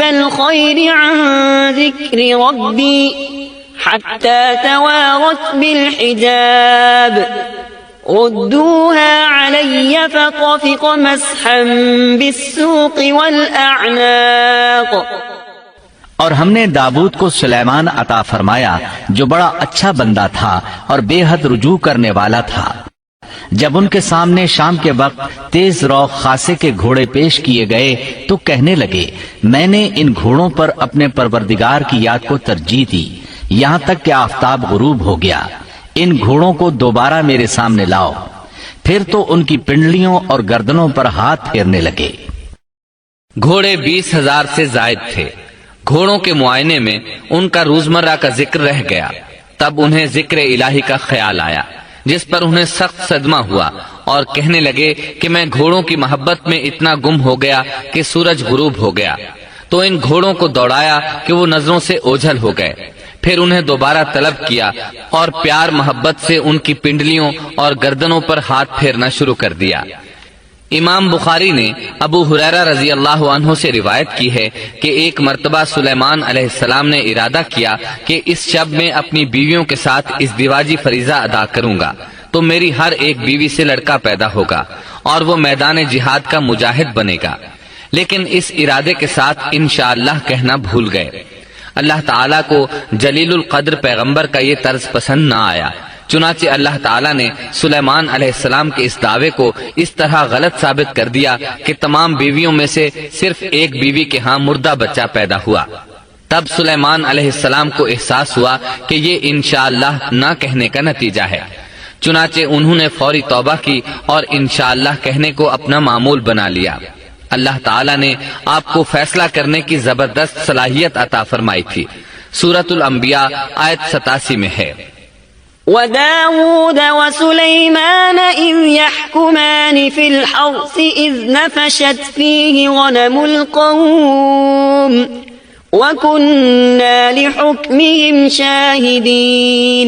الخير عن ذكر ربي حتى توارت بالحجاب ردوها علي فطفق مسحا بالسوق والأعناق. اور ہم نے داؤد کو سلیمان عطا فرمایا جو بڑا اچھا بندہ تھا اور بے حد رجوع کرنے والا تھا. جب ان کے سامنے شام کے وقت تیز روح خاصے کے گھوڑے پیش کیے گئے تو کہنے لگے میں نے ان گھوڑوں پر اپنے پروردگار کی یاد کو ترجیح دی یہاں تک کہ آفتاب غروب ہو گیا. ان گھوڑوں کو دوبارہ میرے سامنے لاؤ. پھر تو ان کی پنڈلیوں اور گردنوں پر ہاتھ پھیرنے لگے. گھوڑے 20,000 سے زائد تھے. گھوڑوں کے معائنے میں ان کا روزمرہ کا ذکر رہ گیا. تب انہیں ذکر الہی کا خیال آیا جس پر انہیں سخت صدمہ ہوا اور کہنے لگے کہ میں گھوڑوں کی محبت میں اتنا گم ہو گیا کہ سورج غروب ہو گیا. تو ان گھوڑوں کو دوڑایا کہ وہ نظروں سے اوجھل ہو گئے. پھر انہیں دوبارہ طلب کیا اور پیار محبت سے ان کی پنڈلیوں اور گردنوں پر ہاتھ پھیرنا شروع کر دیا. امام بخاری نے ابو ہریرہ رضی اللہ عنہ سے روایت کی ہے کہ ایک مرتبہ سلیمان علیہ السلام نے ارادہ کیا کہ اس شب میں اپنی بیویوں کے ساتھ ازدواجی فریضہ ادا کروں گا تو میری ہر ایک بیوی سے لڑکا پیدا ہوگا اور وہ میدان جہاد کا مجاہد بنے گا. لیکن اس ارادے کے ساتھ انشاءاللہ کہنا بھول گئے. اللہ تعالیٰ کو جلیل القدر پیغمبر کا یہ طرز پسند نہ آیا. چنانچہ اللہ تعالیٰ نے سلیمان علیہ السلام کے اس دعوے کو اس طرح غلط ثابت کر دیا کہ تمام بیویوں میں سے صرف ایک بیوی کے ہاں مردہ بچہ پیدا ہوا. تب سلیمان علیہ السلام کو احساس ہوا کہ یہ انشاءاللہ نہ کہنے کا نتیجہ ہے. چنانچہ انہوں نے فوری توبہ کی اور انشاءاللہ کہنے کو اپنا معمول بنا لیا. اللہ تعالیٰ نے آپ کو فیصلہ کرنے کی زبردست صلاحیت عطا فرمائی تھی. سورۃ الانبیاء آیت 87 میں ہے وداود وسليمان إذ يحكمان في الحرث إذ نفشت فيه غنم القوم وكنا لحكمهم شاهدين.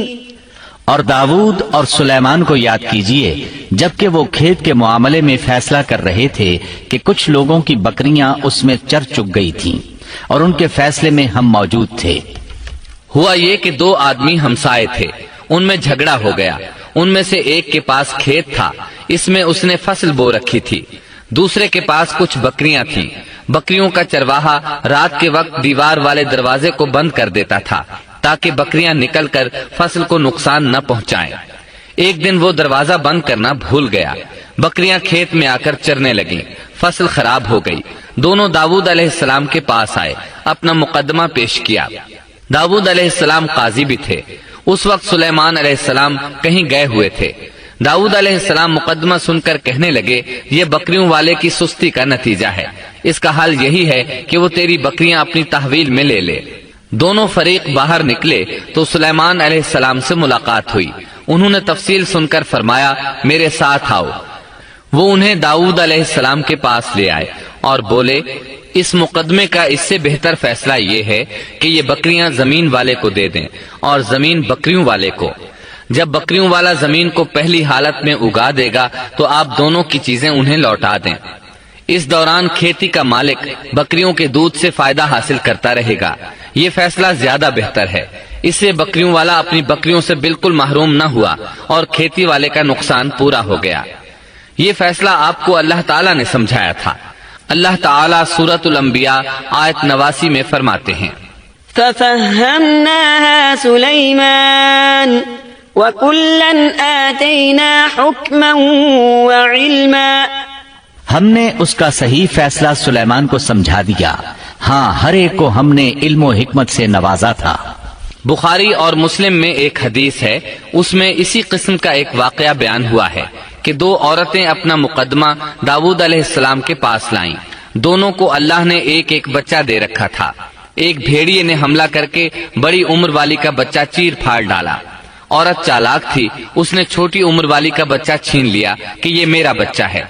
اور داؤد اور سلیمان کو یاد کیجئے جبکہ وہ کھیت کے معاملے میں فیصلہ کر رہے تھے کہ کچھ لوگوں کی بکریاں اس میں چر چک گئی تھیں اور ان کے فیصلے میں ہم موجود تھے. ہوا یہ کہ دو آدمی ہمسائے تھے. ان میں جھگڑا ہو گیا. ان میں سے ایک کے پاس کھیت تھا, اس میں اس نے فصل بو رکھی تھی. دوسرے کے پاس کچھ بکریاں تھیں. بکریوں کا چرواہا رات کے وقت دیوار والے دروازے کو بند کر دیتا تھا تاکہ بکریاں نکل کر فصل کو نقصان نہ پہنچائیں. ایک دن وہ دروازہ بند کرنا بھول گیا. بکریاں کھیت میں آ کر چرنے لگیں. فصل خراب ہو گئی. دونوں داؤد علیہ السلام کے پاس آئے, اپنا مقدمہ پیش کیا. داؤد علیہ السلام قاضی بھی تھے. اس وقت سلیمان علیہ السلام کہیں گئے ہوئے تھے. داؤد علیہ السلام مقدمہ سن کر کہنے لگے یہ بکریوں والے کی سستی کا نتیجہ ہے. اس کا حل یہی ہے کہ وہ تیری بکریاں اپنی تحویل میں لے لے. دونوں فریق باہر نکلے تو سلیمان علیہ السلام سے ملاقات ہوئی. انہوں نے تفصیل سن کر فرمایا میرے ساتھ آؤ. وہ انہیں داؤد علیہ السلام کے پاس لے آئے اور بولے اس مقدمے کا اس سے بہتر فیصلہ یہ ہے کہ یہ بکریاں زمین والے کو دے دیں اور زمین بکریوں والے کو. جب بکریوں والا زمین کو پہلی حالت میں اگا دے گا تو آپ دونوں کی چیزیں انہیں لوٹا دیں. اس دوران کھیتی کا مالک بکریوں کے دودھ سے فائدہ حاصل کرتا رہے گا. یہ فیصلہ زیادہ بہتر ہے. اس سے بکریوں والا اپنی بکریوں سے بالکل محروم نہ ہوا اور کھیتی والے کا نقصان پورا ہو گیا. یہ فیصلہ آپ کو اللہ تعالیٰ نے سمجھایا تھا. اللہ تعالیٰ سورۃ الانبیاء آیت 89 میں فرماتے ہیں فَفَهَّمْنَاهَا سُلَيْمَانَ وَكُلًّا آتَيْنَا حُكْمًا وَعِلْمًا. ہم نے اس کا صحیح فیصلہ سلیمان کو سمجھا دیا. ہاں ہر ایک کو ہم نے علم و حکمت سے نوازا تھا. بخاری اور مسلم میں ایک حدیث ہے, اس میں اسی قسم کا ایک واقعہ بیان ہوا ہے کہ دو عورتیں اپنا مقدمہ داؤد علیہ السلام کے پاس لائیں. دونوں کو اللہ نے ایک ایک بچہ دے رکھا تھا. ایک بھیڑیے نے حملہ کر کے بڑی عمر والی کا بچہ چیر پھاڑ ڈالا. عورت چالاک تھی, اس نے چھوٹی عمر والی کا بچہ چھین لیا کہ یہ میرا بچہ ہے.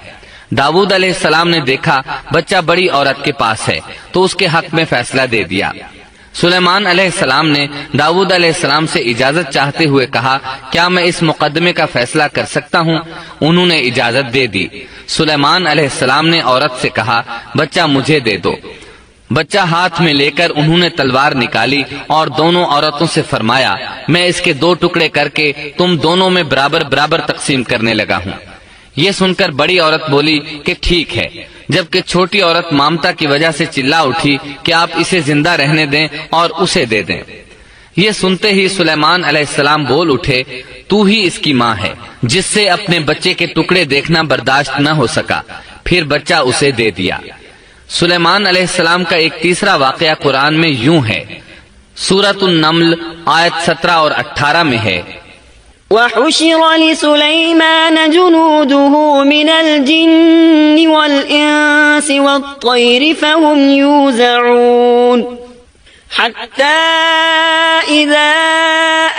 داؤد علیہ السلام نے دیکھا بچہ بڑی عورت کے پاس ہے تو اس کے حق میں فیصلہ دے دیا. سلیمان علیہ السلام نے داؤد علیہ السلام سے اجازت چاہتے ہوئے کہا کیا میں اس مقدمے کا فیصلہ کر سکتا ہوں؟ انہوں نے اجازت دے دی. سلیمان علیہ السلام نے عورت سے کہا بچہ مجھے دے دو. بچہ ہاتھ میں لے کر انہوں نے تلوار نکالی اور دونوں عورتوں سے فرمایا میں اس کے 2 ٹکڑے کر کے تم دونوں میں برابر برابر تقسیم کرنے لگا ہوں۔ یہ سن کر بڑی عورت بولی کہ ٹھیک ہے، جبکہ چھوٹی عورت مامتا کی وجہ سے چلا اٹھی کہ آپ اسے زندہ رہنے دیں اور اسے دے دیں۔ یہ سنتے ہی سلیمان علیہ السلام بول اٹھے تو ہی اس کی ماں ہے، جس سے اپنے بچے کے ٹکڑے دیکھنا برداشت نہ ہو سکا، پھر بچہ اسے دے دیا۔ سلیمان علیہ السلام کا ایک تیسرا واقعہ قرآن میں یوں ہے، سورۃ النمل آیت 17 اور 18 میں ہے، وحشر لسليمان جنوده من الجن والإنس والطير فهم يوزعون حتى إذا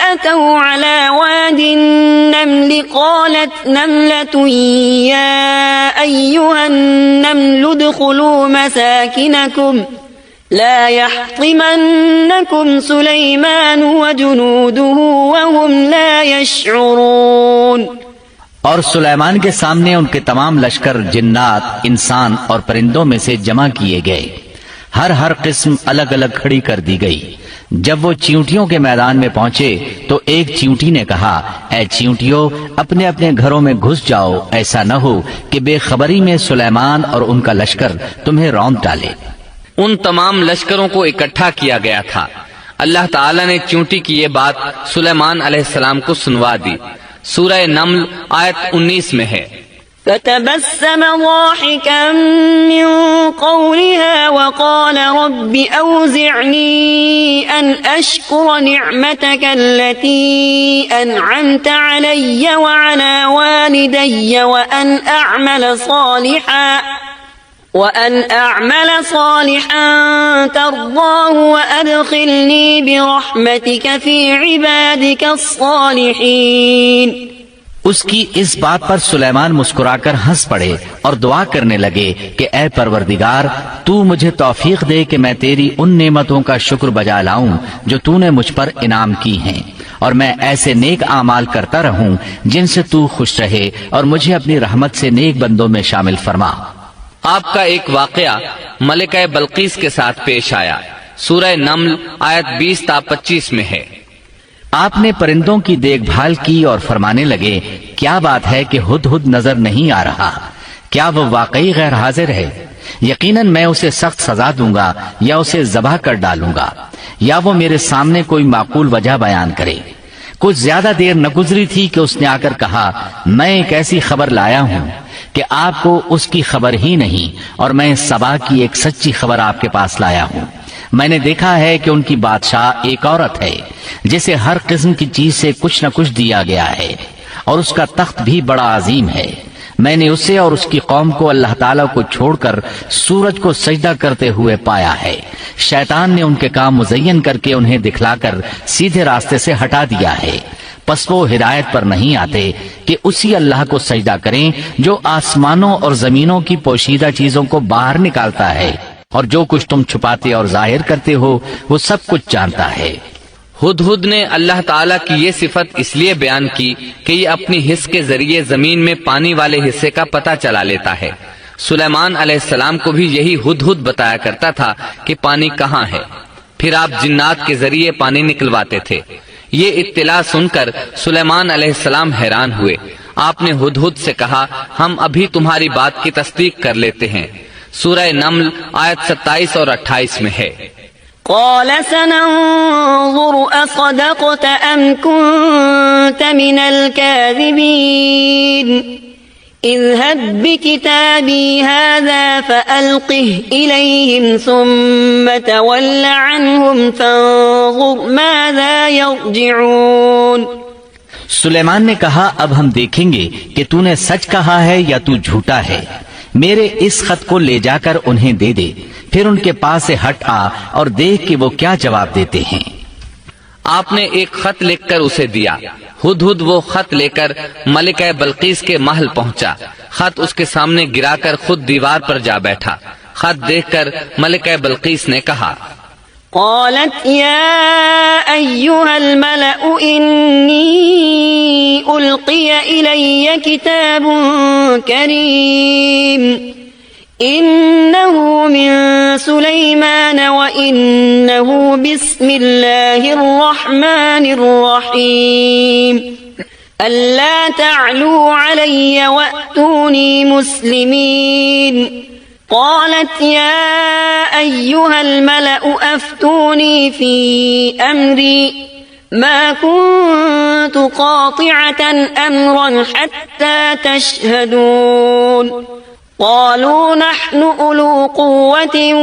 أتوا على واد النمل قالت نملة يا أيها النمل ادخلوا مساكنكم لا يحطمنكم سليمان وجنوده وهم لا يشعرون۔ اور سلیمان کے سامنے ان کے تمام لشکر جنات، انسان اور پرندوں میں سے جمع کیے گئے، ہر قسم الگ الگ کھڑی کر دی گئی۔ جب وہ چیونٹیوں کے میدان میں پہنچے تو ایک چیونٹی نے کہا اے چیونٹیوں اپنے اپنے گھروں میں گھس جاؤ، ایسا نہ ہو کہ بے خبری میں سلیمان اور ان کا لشکر تمہیں روند ڈالے۔ ان تمام لشکروں کو اکٹھا کیا گیا تھا۔ اللہ تعالیٰ نے چیونٹی کی یہ بات سلیمان علیہ السلام کو سنوا دی۔ سورہ نمل آیت 19 میں ہے، فتبسم ضاحكا من قولها وقال رب أوزعني أن أشكر نعمتك التي أنعمت علي وعلى والدي وأن أعمل صالحا ترضاه وأدخلني برحمتك في عبادك الصالحين۔ اس کی اس بات پر سلیمان مسکرا کر ہنس پڑے اور دعا کرنے لگے کہ اے پروردگار تو مجھے توفیق دے کہ میں تیری ان نعمتوں کا شکر بجا لاؤں جو تو نے مجھ پر انعام کی ہیں، اور میں ایسے نیک اعمال کرتا رہوں جن سے تو خوش رہے، اور مجھے اپنی رحمت سے نیک بندوں میں شامل فرما۔ آپ کا ایک واقعہ ملکہ بلقیس کے ساتھ پیش آیا۔ سورہ نمل آیت 20 تا 25 میں ہے، آپ نے پرندوں کی دیکھ بھال کی اور فرمانے لگے کیا بات ہے کہ ہدہد نظر نہیں آ رہا، کیا وہ واقعی غیر حاضر ہے؟ یقیناً میں اسے سخت سزا دوں گا یا اسے ذبح کر ڈالوں گا، یا وہ میرے سامنے کوئی معقول وجہ بیان کرے۔ کچھ زیادہ دیر نہ گزری تھی کہ اس نے آ کر کہا میں ایک ایسی خبر لایا ہوں کہ آپ کو اس کی خبر ہی نہیں، اور میں سبا کی ایک سچی خبر آپ کے پاس لایا ہوں۔ میں نے دیکھا ہے کہ ان کی بادشاہ ایک عورت ہے جسے ہر قسم کی چیز سے کچھ نہ کچھ دیا گیا ہے، اور اس کا تخت بھی بڑا عظیم ہے۔ میں نے اسے اور اس کی قوم کو اللہ تعالیٰ کو چھوڑ کر سورج کو سجدہ کرتے ہوئے پایا ہے۔ شیطان نے ان کے کام مزین کر کے انہیں دکھلا کر سیدھے راستے سے ہٹا دیا ہے، پس وہ ہدایت پر نہیں آتے کہ اسی اللہ کو سجدہ کریں جو آسمانوں اور زمینوں کی پوشیدہ چیزوں کو باہر نکالتا ہے، اور جو کچھ تم چھپاتے اور ظاہر کرتے ہو وہ سب کچھ جانتا ہے۔ ہدہد نے اللہ تعالیٰ کی یہ صفت اس لیے بیان کی کہ یہ اپنی حس کے ذریعے زمین میں پانی والے حصے کا پتہ چلا لیتا ہے۔ سلیمان علیہ السلام کو بھی یہی ہدہد بتایا کرتا تھا کہ پانی کہاں ہے، پھر آپ جنات کے ذریعے پانی نکلواتے تھے۔ یہ اطلاع سن کر سلیمان علیہ السلام حیران ہوئے۔ آپ نے ہدہد سے کہا ہم ابھی تمہاری بات کی تصدیق کر لیتے ہیں۔ سورہ نمل آیت 27 اور 28 میں ہے، قال سننظر أصدقت أم كنت من الكاذبين اذهب بكتابي هذا فألقه إليهم ثم تول عنهم فانظر ماذا يرجعون۔ سلیمان نے کہا اب ہم دیکھیں گے کہ تو نے سچ کہا ہے یا تو جھوٹا ہے، میرے اس خط کو لے جا کر انہیں دے دے، پھر ان کے پاس سے ہٹ آ اور دیکھ کہ وہ کیا جواب دیتے ہیں۔ آپ نے ایک خط لکھ کر اسے دیا۔ ہدہد وہ خط لے کر ملکہ بلقیس کے محل پہنچا۔ خط اس کے سامنے گرا کر خود دیوار پر جا بیٹھا۔ خط دیکھ کر ملکہ بلقیس نے کہا قالت يا أيها الملأ إني ألقي إلي كتاب كريم إنه من سليمان وإنه بسم الله الرحمن الرحيم ألا تعلوا علي وأتوني مسلمين قالت يا أيها الملأ أفتوني في أمري ما كنت قاطعة أمرا حتى تشهدون قالوا نحن أولو قوة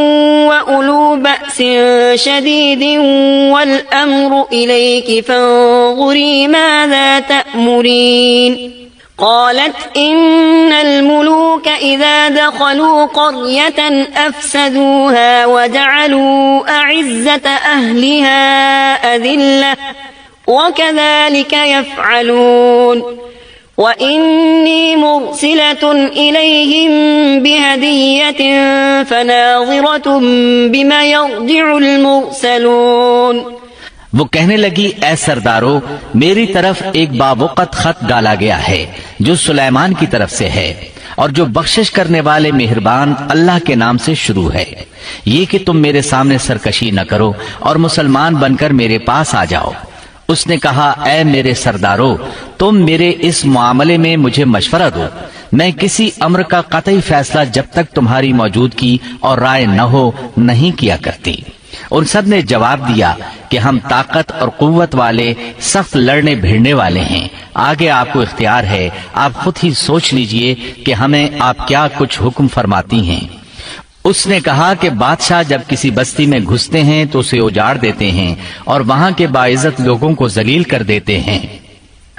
وأولو بأس شديد والأمر إليك فانظري ماذا تأمرين قالت إن الملوك إذا دخلوا قرية أفسدوها وجعلوا أعزة أهلها أذلة وكذلك يفعلون وإني مرسلة إليهم بهدية فناظرة بما يرجع المرسلون۔ وہ کہنے لگی اے سردارو، میری طرف ایک باوقت خط ڈالا گیا ہے جو سلیمان کی طرف سے ہے اور جو بخشش کرنے والے مہربان اللہ کے نام سے شروع ہے، یہ کہ تم میرے سامنے سرکشی نہ کرو اور مسلمان بن کر میرے پاس آ جاؤ۔ اس نے کہا اے میرے سردارو، تم میرے اس معاملے میں مجھے مشورہ دو، میں کسی امر کا قطعی فیصلہ جب تک تمہاری موجودگی اور رائے نہ ہو نہیں کیا کرتی۔ ان سب نے جواب دیا کہ ہم طاقت اور قوت والے، سخت لڑنے بھیڑنے والے ہیں، آگے آپ کو اختیار ہے، آپ خود ہی سوچ لیجئے کہ ہمیں آپ کیا کچھ حکم فرماتی ہیں۔ اس نے کہا کہ بادشاہ جب کسی بستی میں گھستے ہیں تو اسے اجاڑ دیتے ہیں اور وہاں کے باعزت لوگوں کو ذلیل کر دیتے ہیں،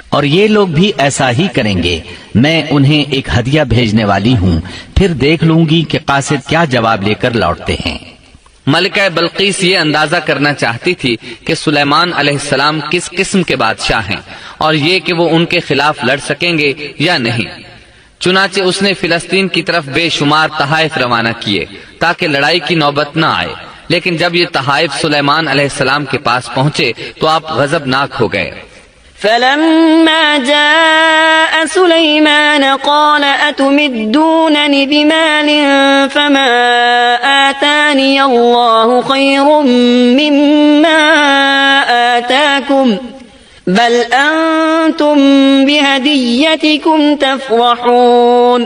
اور یہ لوگ بھی ایسا ہی کریں گے۔ میں انہیں ایک ہدیہ بھیجنے والی ہوں، پھر دیکھ لوں گی کہ قاصد کیا جواب لے کر لوٹتے ہیں۔ ملکہ بلقیس یہ اندازہ کرنا چاہتی تھی کہ سلیمان علیہ السلام کس قسم کے بادشاہ ہیں اور یہ کہ وہ ان کے خلاف لڑ سکیں گے یا نہیں۔ چنانچہ اس نے فلسطین کی طرف بے شمار تحائف روانہ کیے تاکہ لڑائی کی نوبت نہ آئے، لیکن جب یہ تحائف سلیمان علیہ السلام کے پاس پہنچے تو آپ غضبناک ہو گئے۔ فلما جاء سليمان قال أتمدونني بمال فما آتاني الله خير مما آتاكم بل أنتم بهديتكم تفرحون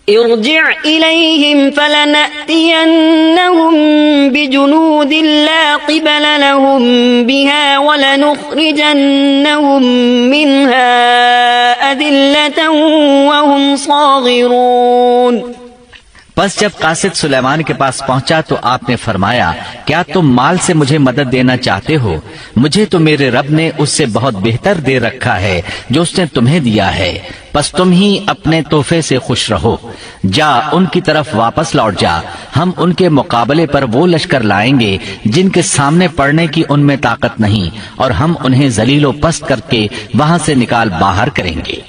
ارجع إليهم فلنأتينهم بجنود لا قبل لهم بها ولنخرجنهم منها أذلة وهم صاغرون۔ پس جب قاصد سلیمان کے پاس پہنچا تو آپ نے فرمایا کیا تم مال سے مجھے مدد دینا چاہتے ہو؟ مجھے تو میرے رب نے اس سے بہت بہتر دے رکھا ہے جو اس نے تمہیں دیا ہے، پس تم ہی اپنے تحفے سے خوش رہو۔ جا ان کی طرف واپس لوٹ جا، ہم ان کے مقابلے پر وہ لشکر لائیں گے جن کے سامنے پڑنے کی ان میں طاقت نہیں، اور ہم انہیں ذلیل و پست کر کے وہاں سے نکال باہر کریں گے۔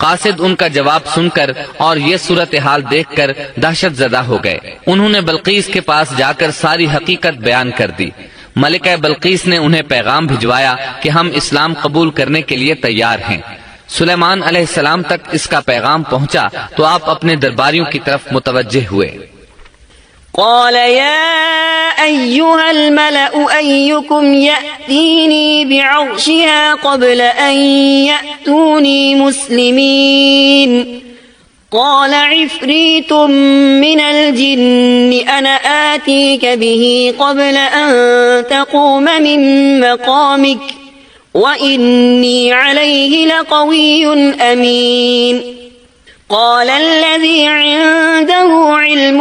قاصد ان کا جواب سن کر اور یہ صورتحال دیکھ کر دہشت زدہ ہو گئے۔ انہوں نے بلقیس کے پاس جا کر ساری حقیقت بیان کر دی۔ ملکہ بلقیس نے انہیں پیغام بھجوایا کہ ہم اسلام قبول کرنے کے لیے تیار ہیں۔ سلیمان علیہ السلام تک اس کا پیغام پہنچا تو آپ اپنے درباریوں کی طرف متوجہ ہوئے۔ قال يا أيها الملأ أيكم يأتيني بعرشها قبل أن يأتوني مسلمين قال عفريت من الجن أنا آتيك به قبل أن تقوم من مقامك وإني عليه لقوي أمين قال الذي عنده علم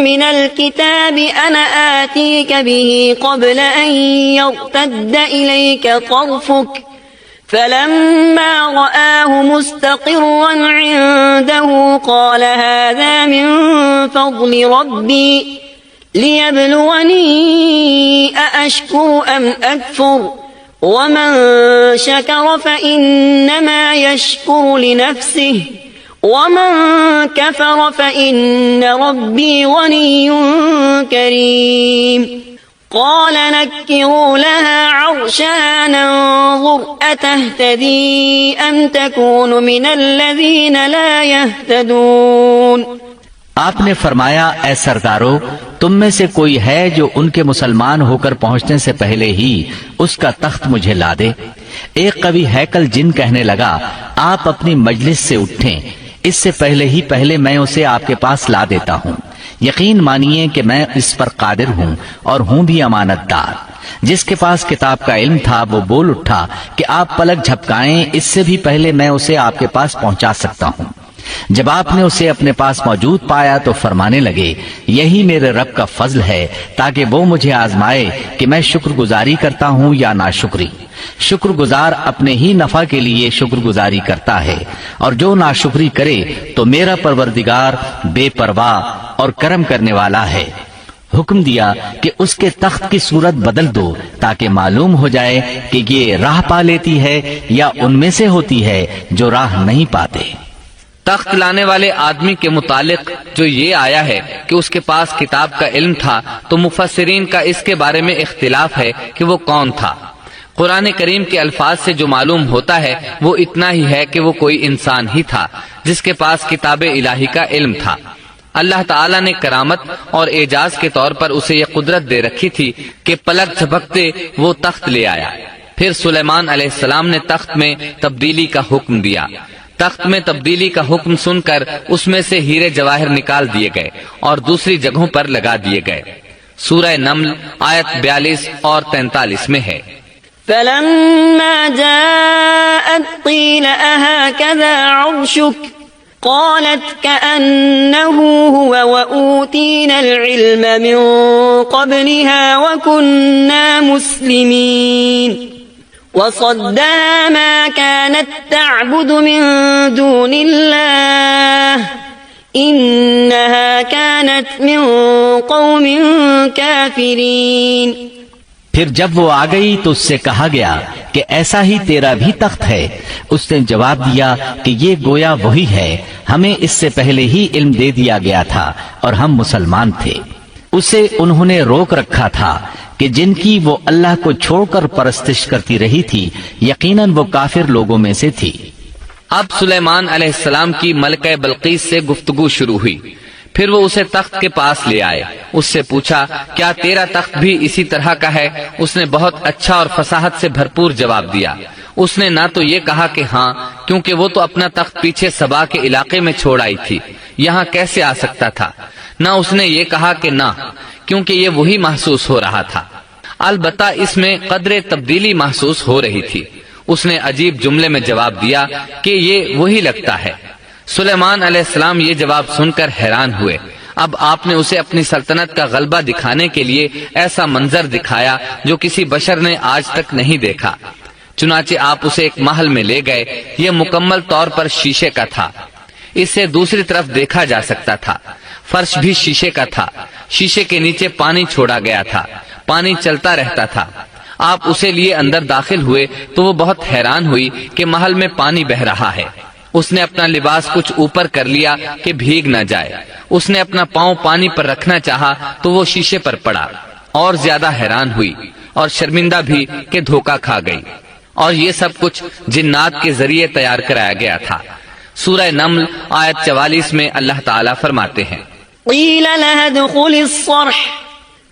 من الكتاب أنا آتيك به قبل أن يرتد إليك طرفك فلما رآه مستقرا عنده قال هذا من فضل ربي ليبلوني أأشكر أم أكفر ومن شكر فإنما يشكر لنفسه ومن كفر فإن ربي غني كريم قال نكروا لها عرشها ننظر أتهتدي أم تكون من الذين لا يهتدون۔ آپ نے فرمایا اے سردارو تم میں سے کوئی ہے جو ان کے مسلمان ہو کر پہنچنے سے پہلے ہی اس کا تخت مجھے لا دے؟ ایک قوی ہیکل جن کہنے لگا آپ اپنی مجلس سے اٹھیں، اس سے پہلے میں اسے آپ کے پاس لا دیتا ہوں۔ یقین مانیے کہ میں اس پر قادر ہوں اور ہوں بھی امانت دار۔ جس کے پاس کتاب کا علم تھا وہ بول اٹھا کہ آپ پلک جھپکائیں، اس سے بھی پہلے میں اسے آپ کے پاس پہنچا سکتا ہوں۔ جب آپ نے اسے اپنے پاس موجود پایا تو فرمانے لگے یہی میرے رب کا فضل ہے تاکہ وہ مجھے آزمائے کہ میں شکر گزاری کرتا ہوں یا ناشکری۔ شکر گزار اپنے ہی نفع کے لیے شکر گزاری کرتا ہے، اور جو ناشکری کرے تو میرا پروردگار بے پرواہ اور کرم کرنے والا ہے۔ حکم دیا کہ اس کے تخت کی صورت بدل دو تاکہ معلوم ہو جائے کہ یہ راہ پا لیتی ہے یا ان میں سے ہوتی ہے جو راہ نہیں پاتے۔ تخت لانے والے آدمی کے متعلق جو یہ آیا ہے کہ اس کے پاس کتاب کا علم تھا، تو مفسرین کا اس کے بارے میں اختلاف ہے کہ وہ کون تھا۔ قرآن کریم کے الفاظ سے جو معلوم ہوتا ہے وہ اتنا ہی ہے کہ وہ کوئی انسان ہی تھا جس کے پاس کتاب الہی کا علم تھا۔ اللہ تعالیٰ نے کرامت اور اعجاز کے طور پر اسے یہ قدرت دے رکھی تھی کہ پلک جھپکتے وہ تخت لے آیا۔ پھر سلیمان علیہ السلام نے تخت میں تبدیلی کا حکم دیا۔ تخت میں تبدیلی کا حکم سن کر اس میں سے ہیرے جواہر نکال دیے گئے اور دوسری جگہوں پر لگا دیے گئے۔ سورہ نمل آیت 42 اور 43 میں ہے۔ فلما جاءت قيل أهكذا عرشك قالت كأنه هو وأوتينا العلم من قبلها وكنا مسلمين وصدها ما كانت تعبد من دون الله إنها كانت من قوم كافرين۔ پھر جب وہ آ گئی تو اس سے کہا گیا کہ ایسا ہی تیرا بھی تخت ہے۔ اس نے جواب دیا کہ یہ گویا وہی ہے، ہمیں اس سے پہلے ہی علم دے دیا گیا تھا اور ہم مسلمان تھے۔ اسے انہوں نے روک رکھا تھا کہ جن کی وہ اللہ کو چھوڑ کر پرستش کرتی رہی تھی، یقیناً وہ کافر لوگوں میں سے تھی۔ اب سلیمان علیہ السلام کی ملکہ بلقیس سے گفتگو شروع ہوئی۔ پھر وہ اسے تخت کے پاس لے آئے۔ اس سے پوچھا کیا تیرا تخت بھی اسی طرح کا ہے؟ اس نے بہت اچھا اور فصاحت سے بھرپور جواب دیا۔ اس نے نہ تو یہ کہا کہ ہاں، کیونکہ وہ تو اپنا تخت پیچھے سبا کے علاقے میں چھوڑ آئی تھی، یہاں کیسے آ سکتا تھا، نہ اس نے یہ کہا کہ نہ، کیونکہ یہ وہی محسوس ہو رہا تھا۔ البتہ اس میں قدر تبدیلی محسوس ہو رہی تھی۔ اس نے عجیب جملے میں جواب دیا کہ یہ وہی لگتا ہے۔ سلیمان علیہ السلام یہ جواب سن کر حیران ہوئے۔ اب آپ نے اسے اپنی سلطنت کا غلبہ دکھانے کے لیے ایسا منظر دکھایا جو کسی بشر نے آج تک نہیں دیکھا۔ چنانچہ آپ اسے ایک محل میں لے گئے۔ یہ مکمل طور پر شیشے کا تھا، اس سے دوسری طرف دیکھا جا سکتا تھا۔ فرش بھی شیشے کا تھا، شیشے کے نیچے پانی چھوڑا گیا تھا، پانی چلتا رہتا تھا۔ آپ اسے لیے اندر داخل ہوئے تو وہ بہت حیران ہوئی کہ محل میں پانی بہہ رہا ہے۔ اس نے اپنا لباس کچھ اوپر کر لیا کہ بھیگ نہ جائے۔ اس نے اپنا پاؤں پانی پر رکھنا چاہا تو وہ شیشے پر پڑا، اور زیادہ حیران ہوئی اور شرمندہ بھی کہ دھوکہ کھا گئی۔ اور یہ سب کچھ جنات کے ذریعے تیار کرایا گیا تھا۔ سورہ نمل آیت 44 میں اللہ تعالیٰ فرماتے ہیں قيل لها ادخل الصرح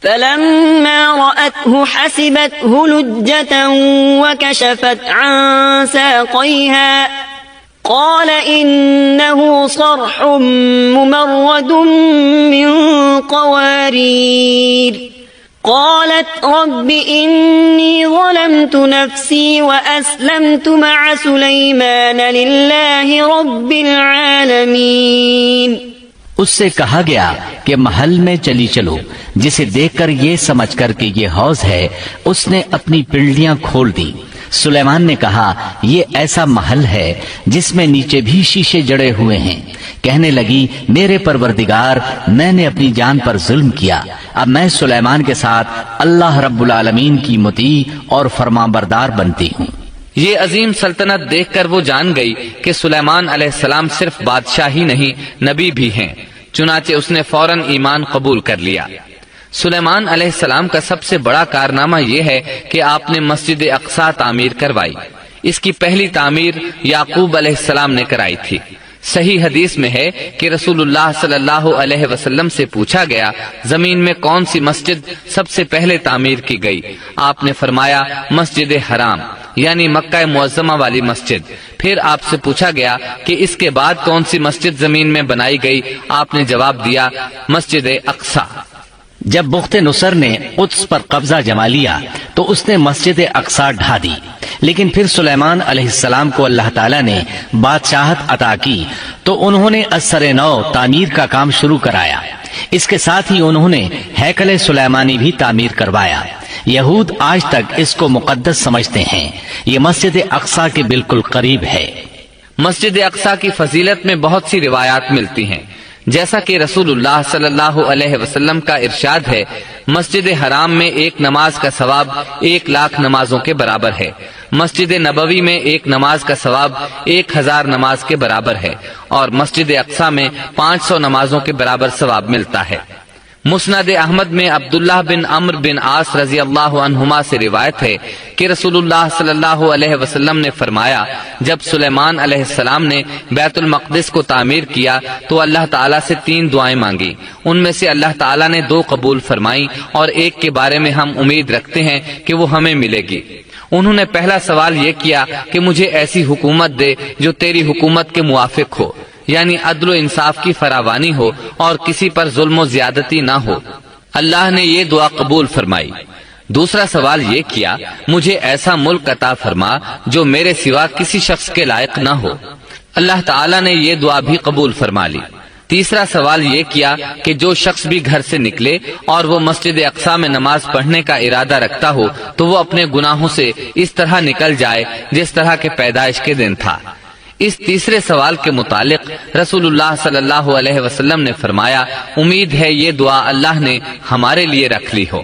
فلما رأته حسبته لجة وكشفت عن ساقيها قال إنه صرح ممرد من قوارير قالت رب إني ظلمت نفسي وأسلمت مع سليمان لله رب العالمين۔ اس سے کہا گیا کہ محل میں چلی چلو، جسے دیکھ کر یہ سمجھ کر کہ یہ حوض ہے، اس نے اپنی پنڈلیاں کھول دی۔ سلیمان نے کہا یہ ایسا محل ہے جس میں نیچے بھی شیشے جڑے ہوئے ہیں۔ کہنے لگی میرے پروردگار، میں نے اپنی جان پر ظلم کیا، اب میں سلیمان کے ساتھ اللہ رب العالمین کی مطیع اور فرمانبردار بنتی ہوں۔ یہ عظیم سلطنت دیکھ کر وہ جان گئی کہ سلیمان علیہ السلام صرف بادشاہ ہی نہیں، نبی بھی ہیں۔ چنانچہ اس نے فوراً ایمان قبول کر لیا۔ سلیمان علیہ السلام کا سب سے بڑا کارنامہ یہ ہے کہ آپ نے مسجد اقصی تعمیر کروائی۔ اس کی پہلی تعمیر یعقوب علیہ السلام نے کرائی تھی۔ صحیح حدیث میں ہے کہ رسول اللہ صلی اللہ علیہ وسلم سے پوچھا گیا زمین میں کون سی مسجد سب سے پہلے تعمیر کی گئی؟ آپ نے فرمایا مسجد حرام یعنی مکہ معظمہ والی مسجد۔ پھر آپ سے پوچھا گیا کہ اس کے بعد کون سی مسجد زمین میں بنائی گئی؟ آپ نے جواب دیا مسجد اقصی۔ جب بخت نصر نے قدس پر قبضہ جما لیا تو اس نے مسجد اقصی ڈھا دی، لیکن پھر سلیمان علیہ السلام کو اللہ تعالیٰ نے بادشاہت عطا کی تو انہوں نے ازسر نو تعمیر کا کام شروع کرایا۔ اس کے ساتھ ہی انہوں نے ہیکل سلیمانی بھی تعمیر کروایا۔ یہود آج تک اس کو مقدس سمجھتے ہیں۔ یہ مسجد اقصی کے بالکل قریب ہے۔ مسجد اقصی کی فضیلت میں بہت سی روایات ملتی ہیں، جیسا کہ رسول اللہ صلی اللہ علیہ وسلم کا ارشاد ہے مسجد حرام میں ایک نماز کا ثواب 1,00,000 نمازوں کے برابر ہے، مسجد نبوی میں ایک نماز کا ثواب 1,000 نماز کے برابر ہے، اور مسجد اقصی میں 500 نمازوں کے برابر ثواب ملتا ہے۔ مسند احمد میں عبداللہ بن عمرو بن عاص رضی اللہ عنہما سے روایت ہے کہ رسول اللہ صلی اللہ علیہ وسلم نے فرمایا جب سلیمان علیہ السلام نے بیت المقدس کو تعمیر کیا تو اللہ تعالیٰ سے 3 دعائیں مانگی، ان میں سے اللہ تعالیٰ نے 2 قبول فرمائیں اور ایک کے بارے میں ہم امید رکھتے ہیں کہ وہ ہمیں ملے گی۔ انہوں نے پہلا سوال یہ کیا کہ مجھے ایسی حکومت دے جو تیری حکومت کے موافق ہو، یعنی عدل و انصاف کی فراوانی ہو اور کسی پر ظلم و زیادتی نہ ہو۔ اللہ نے یہ دعا قبول فرمائی۔ دوسرا سوال یہ کیا مجھے ایسا ملک عطا فرما جو میرے سوا کسی شخص کے لائق نہ ہو۔ اللہ تعالیٰ نے یہ دعا بھی قبول فرما لی۔ تیسرا سوال یہ کیا کہ جو شخص بھی گھر سے نکلے اور وہ مسجد اقصی میں نماز پڑھنے کا ارادہ رکھتا ہو تو وہ اپنے گناہوں سے اس طرح نکل جائے جس طرح کے پیدائش کے دن تھا۔ اس تیسرے سوال کے متعلق رسول اللہ صلی اللہ علیہ وسلم نے فرمایا امید ہے یہ دعا اللہ نے ہمارے لیے رکھ لی ہو۔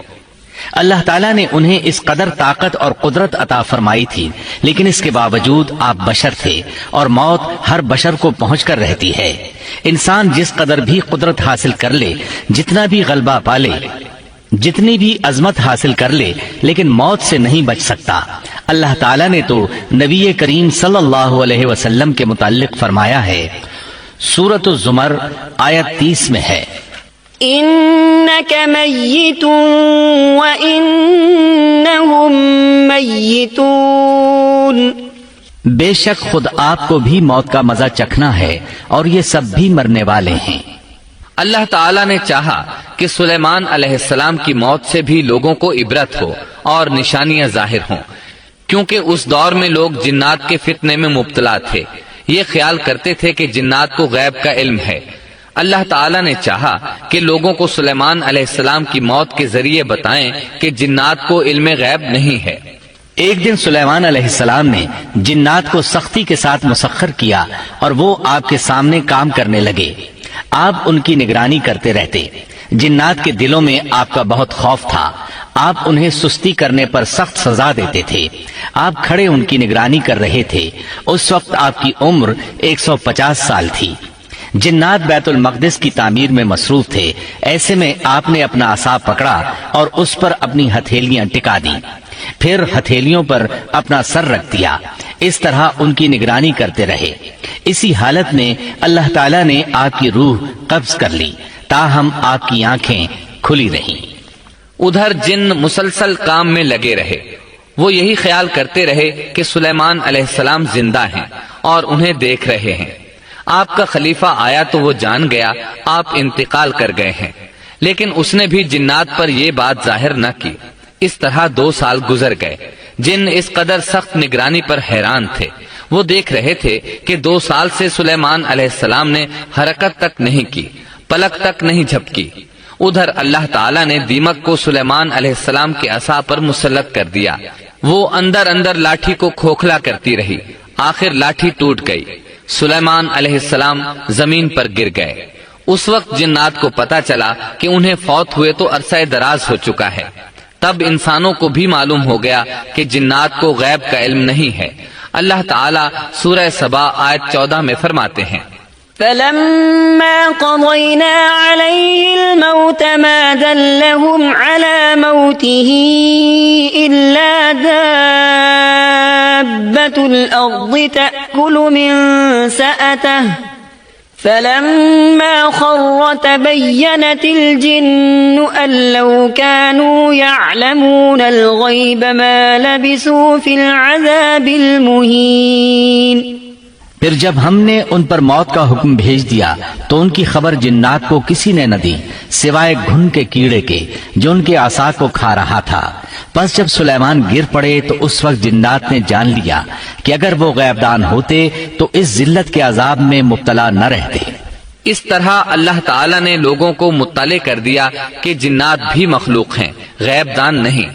اللہ تعالیٰ نے انہیں اس قدر طاقت اور قدرت عطا فرمائی تھی، لیکن اس کے باوجود آپ بشر تھے اور موت ہر بشر کو پہنچ کر رہتی ہے۔ انسان جس قدر بھی قدرت حاصل کر لے، جتنا بھی غلبہ پالے، جتنی بھی عظمت حاصل کر لے، لیکن موت سے نہیں بچ سکتا۔ اللہ تعالیٰ نے تو نبی کریم صلی اللہ علیہ وسلم کے متعلق فرمایا ہے، سورۃ الزمر آیت 30 میں ہے، إنك ميت وإنهم ميتون۔ بے شک خود آپ کو بھی موت کا مزہ چکھنا ہے اور یہ سب بھی مرنے والے ہیں۔ اللہ تعالیٰ نے چاہا کہ سلیمان علیہ السلام کی موت سے بھی لوگوں کو عبرت ہو اور نشانیاں ظاہر ہوں، کیونکہ اس دور میں لوگ جنات کے فتنے میں مبتلا تھے۔ یہ خیال کرتے تھے کہ جنات کو غیب کا علم ہے۔ اللہ تعالیٰ نے چاہا کہ لوگوں کو سلیمان علیہ السلام کی موت کے ذریعے بتائیں کہ جنات کو علم غیب نہیں ہے۔ ایک دن سلیمان علیہ السلام نے جنات کو سختی کے ساتھ مسخر کیا اور وہ آپ کے سامنے کام کرنے لگے۔ آپ ان کی نگرانی کرتے رہتے۔ جنات کے دلوں میں آپ کا بہت خوف تھا۔ آپ انہیں سستی کرنے پر سخت سزا دیتے تھے۔ آپ کھڑے ان کی نگرانی کر رہے تھے۔ اس وقت آپ کی عمر 150 سال تھی۔ جنات بیت المقدس کی تعمیر میں مصروف تھے۔ ایسے میں آپ نے اپنا عصا پکڑا اور اس پر اپنی ہتھیلیاں ٹکا دی، پھر ہتھیلیوں پر اپنا سر رکھ دیا۔ اس طرح ان کی نگرانی کرتے رہے۔ اسی حالت میں اللہ تعالیٰ نے آپ کی روح قبض کر لی، تاہم آپ کی آنکھیں کھلی رہیں۔ ادھر جن مسلسل کام میں لگے رہے۔ وہ یہی خیال کرتے رہے کہ سلیمان علیہ السلام زندہ ہیں اور انہیں دیکھ رہے ہیں۔ آپ کا خلیفہ آیا تو وہ جان گیا آپ انتقال کر گئے ہیں، لیکن اس نے بھی جنات پر یہ بات ظاہر نہ کی۔ اس طرح 2 سال گزر گئے۔ جن اس قدر سخت نگرانی پر حیران تھے۔ وہ دیکھ رہے تھے کہ 2 سال سے سلیمان علیہ السلام نے حرکت تک نہیں کی، پلک تک نہیں جھپکی۔ ادھر اللہ تعالیٰ نے دیمک کو سلیمان علیہ السلام کے عصا پر مسلط کر دیا۔ وہ اندر اندر لاٹھی کو کھوکھلا کرتی رہی۔ آخر لاٹھی ٹوٹ گئی۔ سلیمان علیہ السلام زمین پر گر گئے۔ اس وقت جنات کو پتا چلا کہ انہیں فوت ہوئے تو عرصہ دراز ہو چکا ہے۔ تب انسانوں کو بھی معلوم ہو گیا کہ جنات کو غیب کا علم نہیں ہے۔ اللہ تعالیٰ سورہ سبا آیت 14 میں فرماتے ہیں، فَلَمَّا قَضَيْنَا عَلَيْهِ الْمَوْتَ مَا دَلَّهُمْ عَلَى مَوْتِهِ إِلَّا دَابَّةُ الْأَرْضِ تَأْكُلُ مِنْ سَأَتَهُ فلما خر تبينت الجن أن لو كانوا يعلمون الغيب ما لبثوا في العذاب المهين. پھر جب ہم نے ان پر موت کا حکم بھیج دیا تو ان کی خبر جنات کو کسی نے نہ دی سوائے گھن کے کیڑے کے جو ان کے عصا کو کھا رہا تھا. پس جب سلیمان گر پڑے تو اس وقت جنات نے جان لیا کہ اگر وہ غیب دان ہوتے تو اس ذلت کے عذاب میں مبتلا نہ رہتے. اس طرح اللہ تعالیٰ نے لوگوں کو مطلع کر دیا کہ جنات بھی مخلوق ہیں، غیب دان نہیں.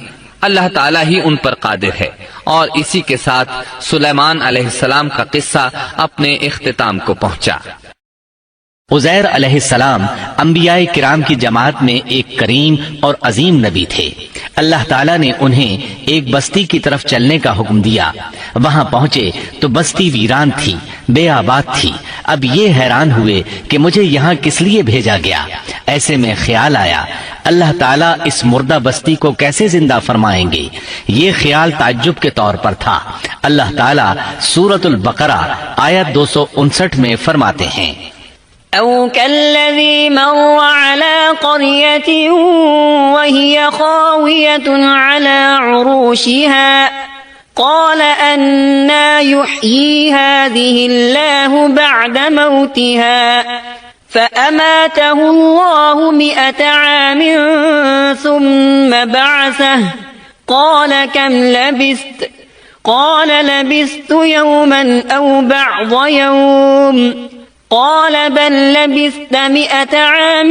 اللہ تعالیٰ ہی ان پر قادر ہے. اور اسی کے ساتھ سلیمان علیہ السلام کا قصہ اپنے اختتام کو پہنچا. عزیر علیہ السلام انبیاء کرام کی جماعت میں ایک کریم اور عظیم نبی تھے. اللہ تعالیٰ نے انہیں ایک بستی کی طرف چلنے کا حکم دیا. وہاں پہنچے تو بستی ویران تھی، بے آباد تھی. اب یہ حیران ہوئے کہ مجھے یہاں کس لیے بھیجا گیا. ایسے میں خیال آیا اللہ تعالیٰ اس مردہ بستی کو کیسے زندہ فرمائیں گے. یہ خیال تعجب کے طور پر تھا. اللہ تعالیٰ سورۃ البقرہ آیت 259 میں فرماتے ہیں أو كالذي مر على قرية وهي خاوية على عروشها قال أنى يحيي هذه الله بعد موتها فأماته الله 100 عام ثم بعثه قال كم لبثت قال لبثت يوما أو بعض يوم قال بل لبثت 100 عام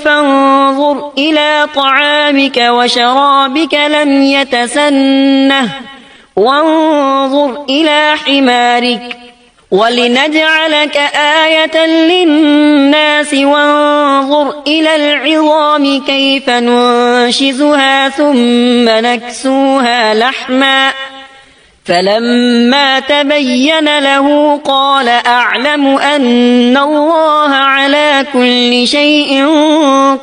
فانظر إلى طعامك وشرابك لم يتسنه وانظر إلى حمارك ولنجعلك آية للناس وانظر إلى العظام كيف ننشزها ثم نكسوها لحما فلما تبين له قال أعلم أن الله على كل شيء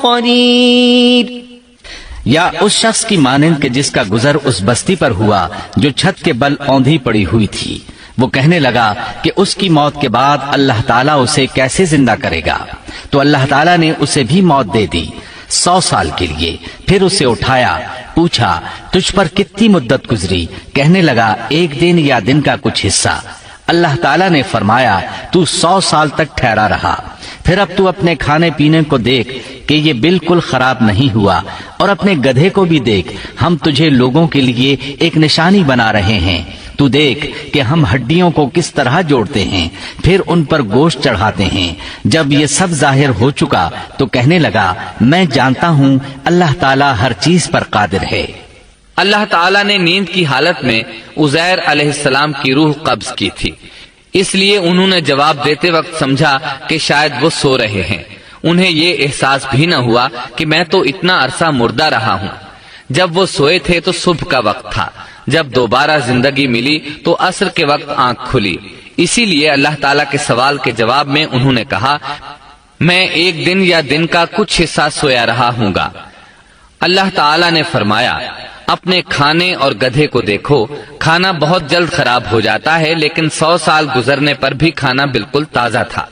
قدير. یا اس شخص کی مانند کہ جس کا گزر اس بستی پر ہوا جو چھت کے بل اوندھی پڑی ہوئی تھی. وہ کہنے لگا کہ اس کی موت کے بعد اللہ تعالیٰ اسے کیسے زندہ کرے گا. تو اللہ تعالیٰ نے اسے بھی موت دے دی 100 سال کے لیے. پھر اسے اٹھایا، پوچھا تجھ پر کتنی مدت گزری. کہنے لگا 1 دن یا دن کا کچھ حصہ. اللہ تعالیٰ نے فرمایا تو 100 سال تک ٹھہرا رہا. پھر اب تو اپنے کھانے پینے کو دیکھ کہ یہ بالکل خراب نہیں ہوا، اور اپنے گدھے کو بھی دیکھ، ہم تجھے لوگوں کے لیے ایک نشانی بنا رہے ہیں. تو دیکھ کہ ہم ہڈیوں کو کس طرح جوڑتے ہیں، پھر ان پر گوشت چڑھاتے ہیں. جب یہ سب ظاہر ہو چکا تو کہنے لگا میں جانتا ہوں اللہ تعالیٰ ہر چیز پر قادر ہے. اللہ تعالیٰ نے نیند کی حالت میں عزیر علیہ السلام کی روح قبض کی تھی. اس لیے انہوں نے جواب دیتے وقت سمجھا کہ شاید وہ سو رہے ہیں. انہیں یہ احساس بھی نہ ہوا کہ میں تو اتنا عرصہ مردہ رہا ہوں. جب وہ سوئے تھے تو صبح کا وقت تھا. جب دوبارہ زندگی ملی تو عصر کے وقت آنکھ کھلی. اسی لیے اللہ تعالیٰ کے سوال کے جواب میں انہوں نے کہا میں 1 دن یا دن کا کچھ حصہ سویا رہا ہوں گا. اللہ تعالیٰ نے فرمایا اپنے کھانے اور گدھے کو دیکھو. کھانا بہت جلد خراب ہو جاتا ہے لیکن 100 سال گزرنے پر بھی کھانا بالکل تازہ تھا،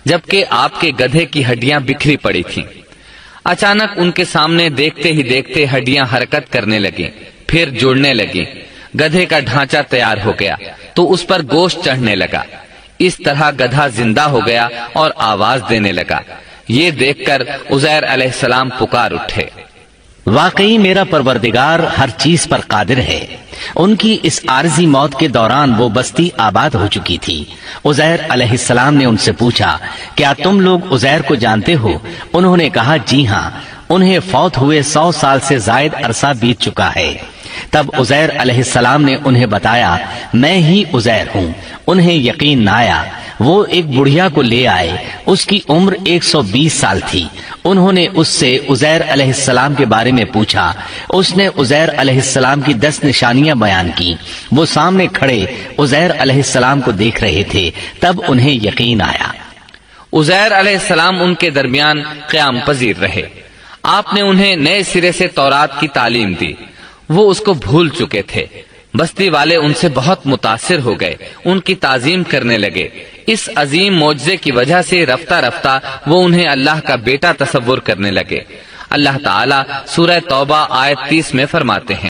جبکہ آپ کے گدھے کی ہڈیاں بکھری پڑی تھیں. اچانک ان کے سامنے دیکھتے ہی دیکھتے ہڈیاں حرکت کرنے لگیں، پھر جڑنے لگیں. گدھے کا ڈھانچہ تیار ہو گیا تو اس پر گوشت چڑھنے لگا. اس طرح گدھا زندہ ہو گیا اور آواز دینے لگا. یہ دیکھ کر عزیر علیہ السلام پکار اٹھے واقعی میرا پروردگار ہر چیز پر قادر ہے. ان کی اس عارضی موت کے دوران وہ بستی آباد ہو چکی تھی. عزیر علیہ السلام نے ان سے پوچھا کیا تم لوگ عزیر کو جانتے ہو؟ انہوں نے کہا جی ہاں، انہیں فوت ہوئے 100 سال سے زائد عرصہ بیت چکا ہے. تب عزیر علیہ السلام نے انہیں بتایا میں ہی عزیر ہوں. انہیں یقین نہ آیا. وہ ایک بڑھیا کو لے آئے، اس کی عمر 120 سال تھی. انہوں نے اس سے عزیر علیہ السلام کے بارے میں پوچھا. اس نے عزیر علیہ السلام کی 10 نشانیاں بیان کی. وہ سامنے کھڑے عزیر علیہ السلام کو دیکھ رہے تھے. تب انہیں یقین آیا. عزیر علیہ السلام ان کے درمیان قیام پذیر رہے. آپ نے انہیں نئے سرے سے تورات کی تعلیم دی. وہ اس کو بھول چکے تھے. بستی والے ان سے بہت متاثر ہو گئے، ان کی تعظیم کرنے لگے. اس عظیم معجزے کی وجہ سے رفتہ رفتہ وہ انہیں اللہ کا بیٹا تصور کرنے لگے۔ اللہ تعالیٰ سورہ توبہ آیت 30 میں فرماتے ہیں،